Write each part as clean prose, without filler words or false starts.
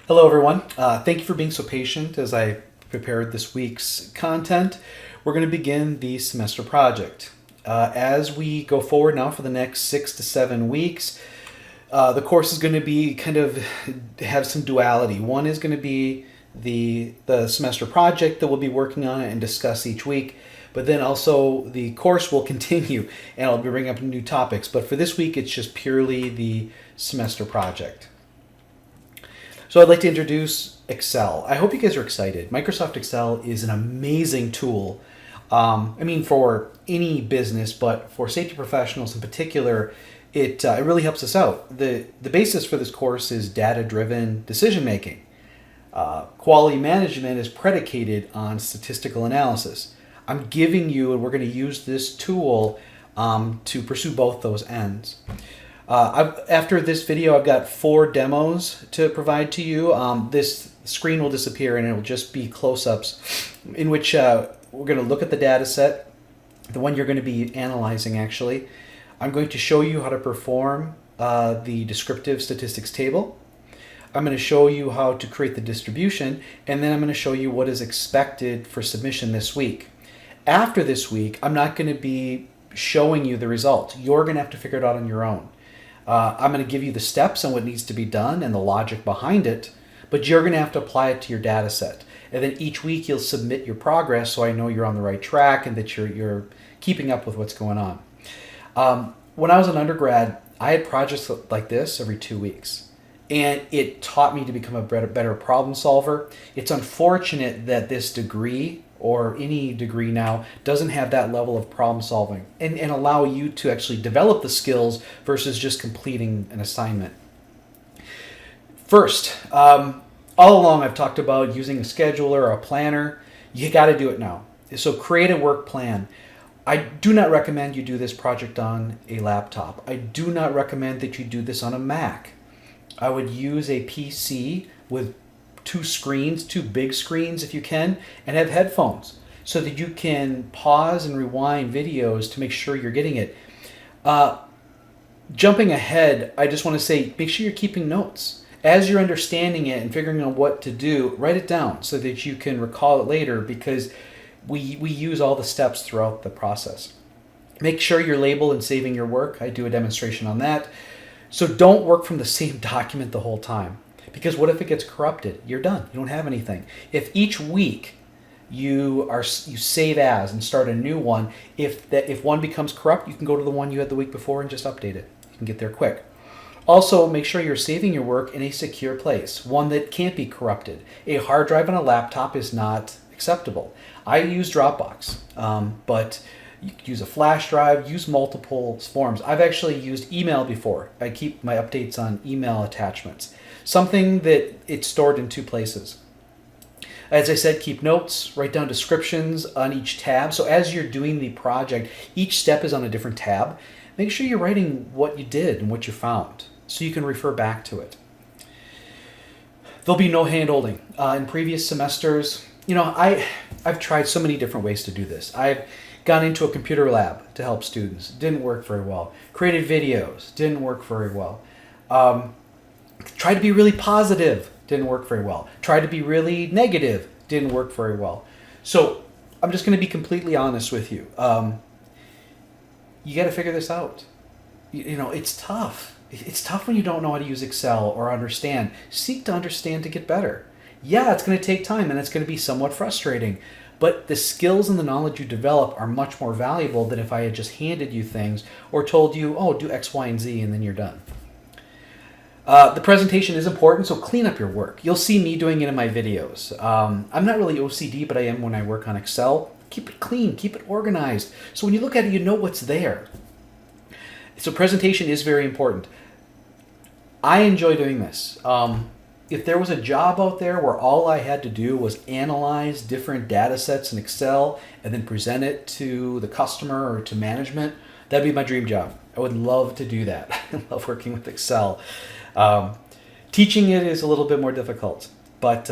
Hello, everyone. Thank you for being so patient as I prepared this week's content. We're going to begin the semester project. As we go forward now for the next 6 to 7 weeks, the course is going to be have some duality. One is going to be the semester project that we'll be working on and discuss each week. But then also the course will continue and I'll be bringing up new topics. But for this week, it's just purely the semester project. So I'd like to introduce Excel. I hope you guys are excited. Microsoft Excel is an amazing tool. For any business, but for safety professionals in particular, it really helps us out. The basis for this course is data-driven decision making. Quality management is predicated on statistical analysis. I'm giving you, and we're going to use this tool to pursue both those ends. After this video, I've got 4 demos to provide to you. This screen will disappear and it will just be close-ups in which we're going to look at the data set, the one you're going to be analyzing actually. I'm going to show you how to perform the descriptive statistics table. I'm going to show you how to create the distribution, and then I'm going to show you what is expected for submission this week. After this week, I'm not going to be showing you the result. You're going to have to figure it out on your own. I'm going to give you the steps on what needs to be done and the logic behind it, but you're going to have to apply it to your data set. And then each week you'll submit your progress so I know you're on the right track and that you're keeping up with what's going on. When I was an undergrad, I had projects like this every 2 weeks, and it taught me to become a better problem solver. It's unfortunate that this degree, or any degree now, doesn't have that level of problem solving and allow you to actually develop the skills versus just completing an assignment. First, all along I've talked about using a scheduler or a planner. You got to do it now. So create a work plan. I do not recommend you do this project on a laptop. I do not recommend that you do this on a Mac. I would use a PC with 2 screens, 2 big screens if you can, and have headphones so that you can pause and rewind videos to make sure you're getting it. Jumping ahead, I just want to say, make sure you're keeping notes. As you're understanding it and figuring out what to do, write it down so that you can recall it later, because we use all the steps throughout the process. Make sure you're labeled and saving your work. I do a demonstration on that. So don't work from the same document the whole time. Because what if it gets corrupted? You're done. You don't have anything. If each week you save as and start a new one, if one becomes corrupt, you can go to the one you had the week before and just update it. You can get there quick. Also, make sure you're saving your work in a secure place, one that can't be corrupted. A hard drive on a laptop is not acceptable. I use Dropbox, but you could use a flash drive, use multiple forms. I've actually used email before. I keep my updates on email attachments. Something that it's stored in 2 places. As I said, keep notes, write down descriptions on each tab. So as you're doing the project, each step is on a different tab. Make sure you're writing what you did and what you found so you can refer back to it. There'll be no hand-holding. In previous semesters, I've tried so many different ways to do this. I've gone into a computer lab to help students. Didn't work very well. Created videos. Didn't work very well. Tried to be really positive. Didn't work very well. Tried to be really negative. Didn't work very well. So I'm just going to be completely honest with you. You got to figure this out. It's tough. It's tough when you don't know how to use Excel or understand. Seek to understand to get better. Yeah, it's going to take time and it's going to be somewhat frustrating. But the skills and the knowledge you develop are much more valuable than if I had just handed you things or told you, oh, do X, Y, and Z, and then you're done. The presentation is important, so clean up your work. You'll see me doing it in my videos. I'm not really OCD, but I am when I work on Excel. Keep it clean, keep it organized. So when you look at it, you know what's there. So presentation is very important. I enjoy doing this. If there was a job out there where all I had to do was analyze different data sets in Excel and then present it to the customer or to management, that'd be my dream job. I would love to do that. I love working with Excel. Teaching it is a little bit more difficult, but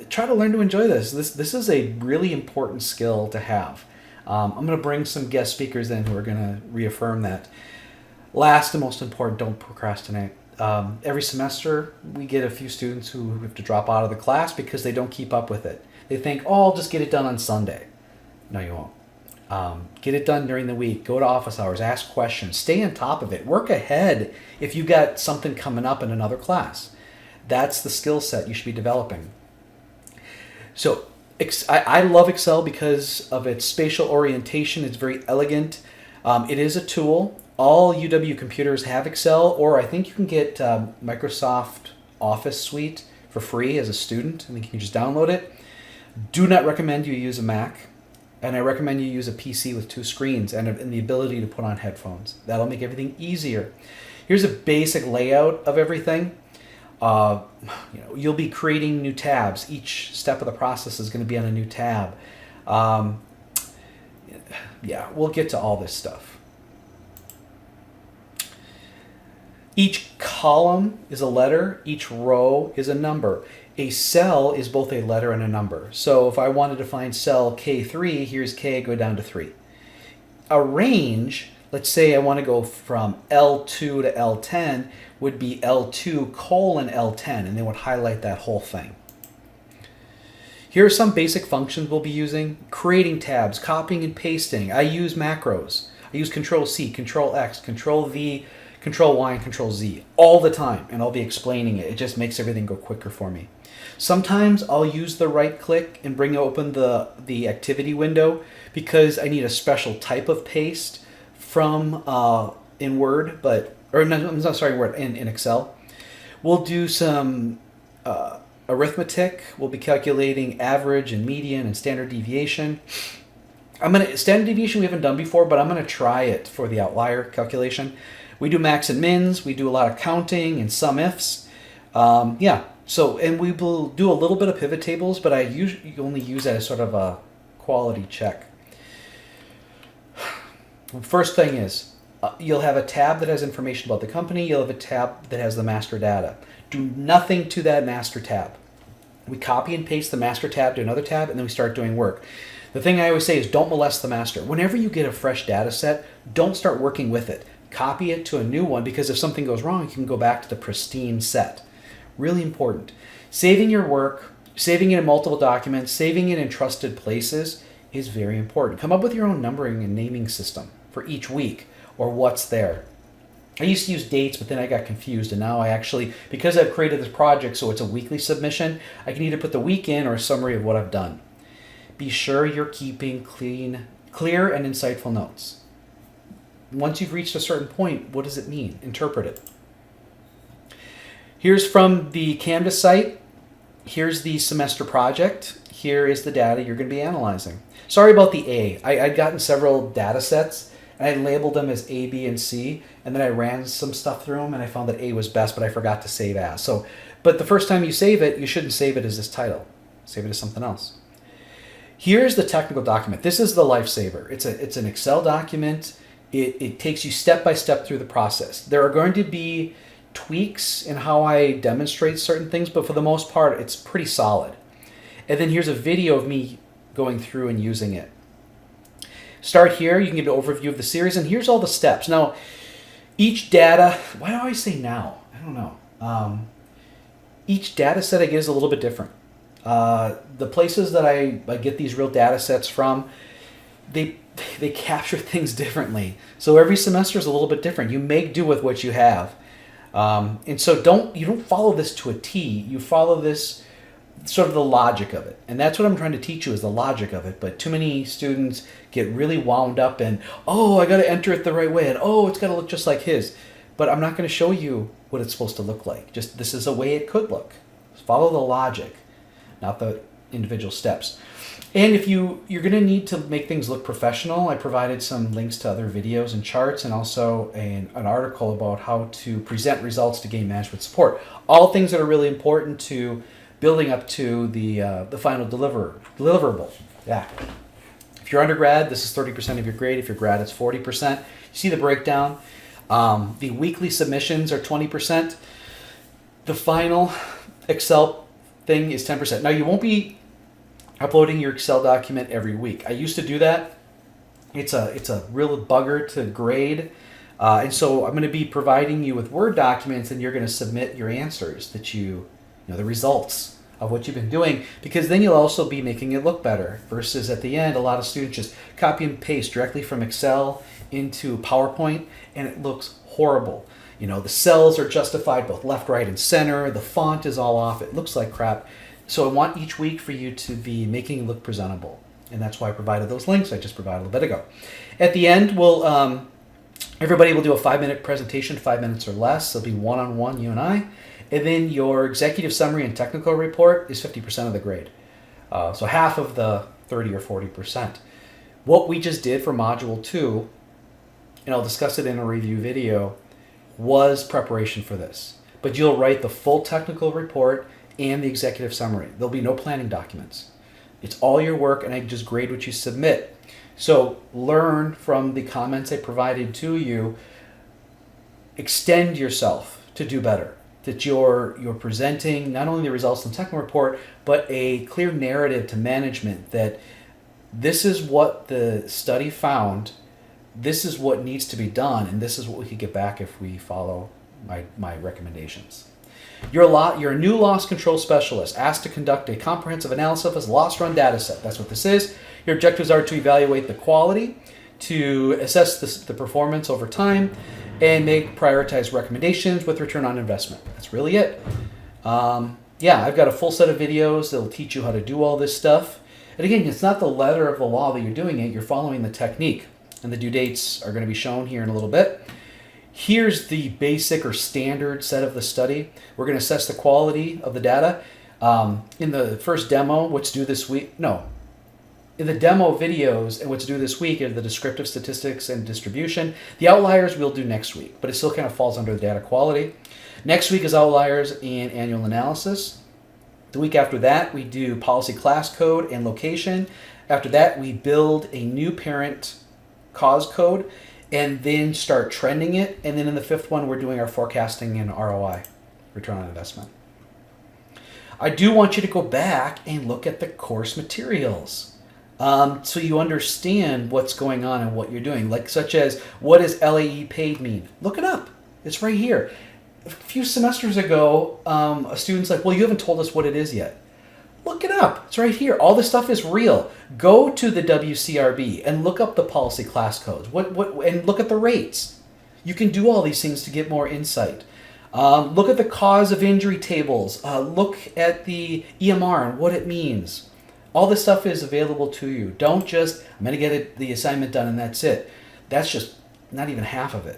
try to learn to enjoy this. This is a really important skill to have. I'm going to bring some guest speakers in who are going to reaffirm that. Last and most important, don't procrastinate. Every semester, we get a few students who have to drop out of the class because they don't keep up with it. They think, oh, I'll just get it done on Sunday. No, you won't. Get it done during the week. Go to office hours. Ask questions. Stay on top of it. Work ahead if you got something coming up in another class. That's the skill set you should be developing. So I love Excel because of its spatial orientation. It's very elegant. It is a tool. All UW computers have Excel, or I think you can get Microsoft Office Suite for free as a student. I think you can just download it. Do not recommend you use a Mac, and I recommend you use a PC with 2 screens and the ability to put on headphones. That'll make everything easier. Here's a basic layout of everything. You'll be creating new tabs. Each step of the process is going to be on a new tab. We'll get to all this stuff. Each column is a letter. Each row is a number. A cell is both a letter and a number. So if I wanted to find cell K3, here's K, go down to 3. A range, let's say I want to go from L2 to L10, would be L2 colon L10, and they would highlight that whole thing. Here are some basic functions we'll be using. Creating tabs, copying and pasting. I use macros. I use Control-C, Control-X, Control-V, Control-Y, and Control-Z all the time, and I'll be explaining it. It just makes everything go quicker for me. Sometimes I'll use the right click and bring open the activity window because I need a special type of paste from in Word, in Excel. We'll do some arithmetic. We'll be calculating average and median and standard deviation. Standard deviation we haven't done before, but I'm gonna try it for the outlier calculation. We do max and mins. We do a lot of counting and sum ifs. And we will do a little bit of pivot tables, but I usually only use that as sort of a quality check. First thing is, you'll have a tab that has information about the company. You'll have a tab that has the master data. Do nothing to that master tab. We copy and paste the master tab to another tab, and then we start doing work. The thing I always say is don't molest the master. Whenever you get a fresh data set, don't start working with it. Copy it to a new one, because if something goes wrong, you can go back to the pristine set. Really important. Saving your work, saving it in multiple documents, saving it in trusted places is very important. Come up with your own numbering and naming system for each week or what's there. I used to use dates, but then I got confused, and now I actually, because I've created this project so it's a weekly submission, I can either put the week in or a summary of what I've done. Be sure you're keeping clear and insightful notes. Once you've reached a certain point, what does it mean? Interpret it. Here's from the Canvas site. Here's the semester project. Here is the data you're going to be analyzing. Sorry about the A. I'd gotten several data sets, and I labeled them as A, B, and C, and then I ran some stuff through them, and I found that A was best, but I forgot to save as. But the first time you save it, you shouldn't save it as this title. Save it as something else. Here's the technical document. This is the lifesaver. It's an Excel document. It takes you step by step through the process. There are going to be tweaks in how I demonstrate certain things, but for the most part, it's pretty solid. And then here's a video of me going through and using it. Start here. You can get an overview of the series, and here's all the steps. Now, each data, why do I say now? I don't know. Each data set I get is a little bit different. The places that I get these real data sets from, they capture things differently. So every semester is a little bit different. You make do with what you have. And so you don't follow this to a T. You follow this sort of the logic of it. And that's what I'm trying to teach you, is the logic of it. But too many students get really wound up in, oh, I got to enter it the right way, and oh, it's got to look just like his. But I'm not going to show you what it's supposed to look like. Just this is a way it could look. Follow the logic, not the individual steps. And if you're going to need to make things look professional, I provided some links to other videos and charts, and also an article about how to present results to gain management support. All things that are really important to building up to the final deliverable. Yeah. If you're undergrad, this is 30% of your grade. If you're grad, it's 40%. You see the breakdown. The weekly submissions are 20%. The final Excel thing is 10%. Now, you won't be uploading your Excel document every week. I used to do that. It's a real bugger to grade. And so I'm going to be providing you with Word documents, and you're going to submit your answers the results of what you've been doing, because then you'll also be making it look better versus at the end, a lot of students just copy and paste directly from Excel into PowerPoint, and it looks horrible. The cells are justified both left, right, and center. The font is all off. It looks like crap. So I want each week for you to be making it look presentable. And that's why I provided those links I just provided a little bit ago. At the end, everybody will do a 5-minute presentation, 5 minutes or less. It'll be one-on-one, you and I. And then your executive summary and technical report is 50% of the grade. So half of the 30 or 40%. What we just did for Module 2, and I'll discuss it in a review video, was preparation for this. But you'll write the full technical report and the executive summary. There'll be no planning documents. It's all your work, and I just grade what you submit. So learn from the comments I provided to you. Extend yourself to do better. That you're presenting not only the results in the technical report, but a clear narrative to management that this is what the study found, this is what needs to be done, and this is what we could get back if we follow my recommendations. You're a new loss control specialist asked to conduct a comprehensive analysis of a loss run data set. That's what this is. Your objectives are to evaluate the quality, to assess the performance over time, and make prioritized recommendations with return on investment. That's really it. I've got a full set of videos that will teach you how to do all this stuff. And again, it's not the letter of the law that you're doing it. You're following the technique. And the due dates are going to be shown here in a little bit. Here's the basic or standard set of the study. We're going to assess the quality of the data. In the first demo, what's due this week? In the demo videos and what's due this week are the descriptive statistics and distribution. The outliers we'll do next week, but it still kind of falls under the data quality. Next week is outliers and annual analysis. The week after that, we do policy class code and location. After that, we build a new parent cause code and then start trending it. And then in the fifth one, we're doing our forecasting and ROI, return on investment. I do want you to go back and look at the course materials so you understand what's going on and what you're doing, such as what does LAE paid mean? Look it up. It's right here. A few semesters ago, a student's like, well, you haven't told us what it is yet. Look it up. It's right here. All this stuff is real. Go to the WCRB and look up the policy class codes. And look at the rates. You can do all these things to get more insight. Look at the cause of injury tables. Look at the EMR and what it means. All this stuff is available to you. Don't just, I'm going to get the assignment done and that's it. That's just not even half of it.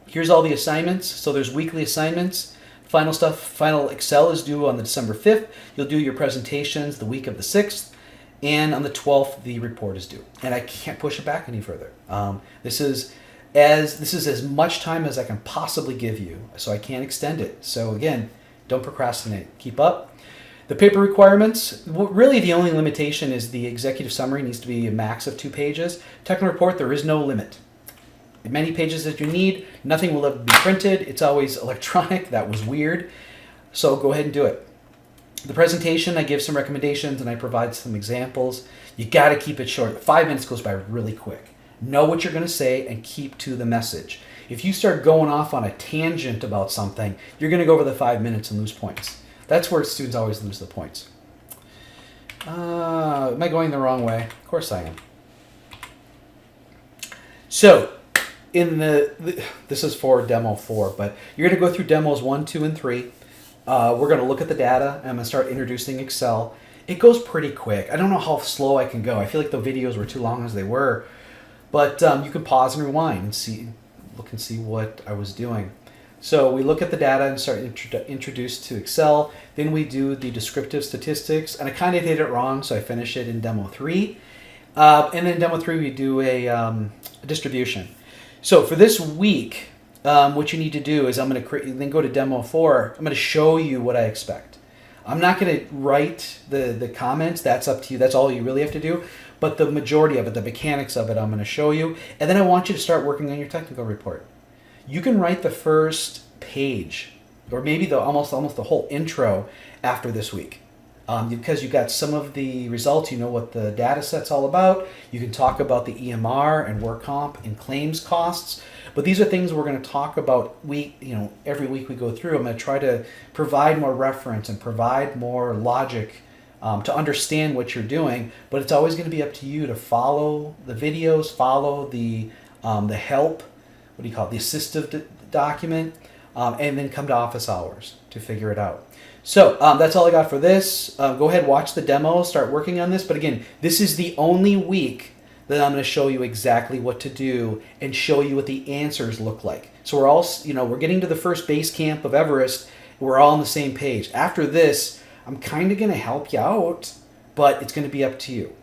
Here's all the assignments. So there's weekly assignments. Final Excel is due on the December 5th. You'll do your presentations the week of the 6th. And on the 12th, the report is due. And I can't push it back any further. This is as much time as I can possibly give you, so I can't extend it. So again, don't procrastinate. Keep up. The paper requirements, really the only limitation is the executive summary needs to be a max of 2 pages. Technical report, there is no limit. Many pages that you need, nothing will ever be printed. It's always electronic. That was weird. So go ahead and do it. The presentation, I give some recommendations and I provide some examples. You got to keep it short. 5 minutes goes by really quick. Know what you're going to say and keep to the message. If you start going off on a tangent about something, you're going to go over the 5 minutes and lose points. That's where students always lose the points. Am I going the wrong way? Of course I am. So, this is for demo 4, but you're going to go through demos 1, 2, and 3. We're going to look at the data, and I'm going to start introducing Excel. It goes pretty quick. I don't know how slow I can go. I feel like the videos were too long as they were, but you can pause and rewind and look and see what I was doing. So we look at the data and start introduced to Excel. Then we do the descriptive statistics, and I kind of did it wrong, so I finish it in demo 3. And then in demo 3, we do a distribution. So for this week, what you need to do is I'm going to then go to demo 4. I'm going to show you what I expect. I'm not going to write the comments. That's up to you. That's all you really have to do. But the majority of it, the mechanics of it, I'm going to show you. And then I want you to start working on your technical report. You can write the first page, or maybe almost the whole intro after this week. Because you got some of the results, you know what the data set's all about. You can talk about the EMR and work comp and claims costs. But these are things we're going to talk about every week we go through. I'm going to try to provide more reference and provide more logic to understand what you're doing. But it's always going to be up to you to follow the videos, follow the help, what do you call it, the assistive document, and then come to office hours to figure it out. So that's all I got for this. Go ahead, watch the demo, start working on this. But again, this is the only week that I'm going to show you exactly what to do and show you what the answers look like. So we're all, we're getting to the first base camp of Everest. We're all on the same page. After this, I'm kind of going to help you out, but it's going to be up to you.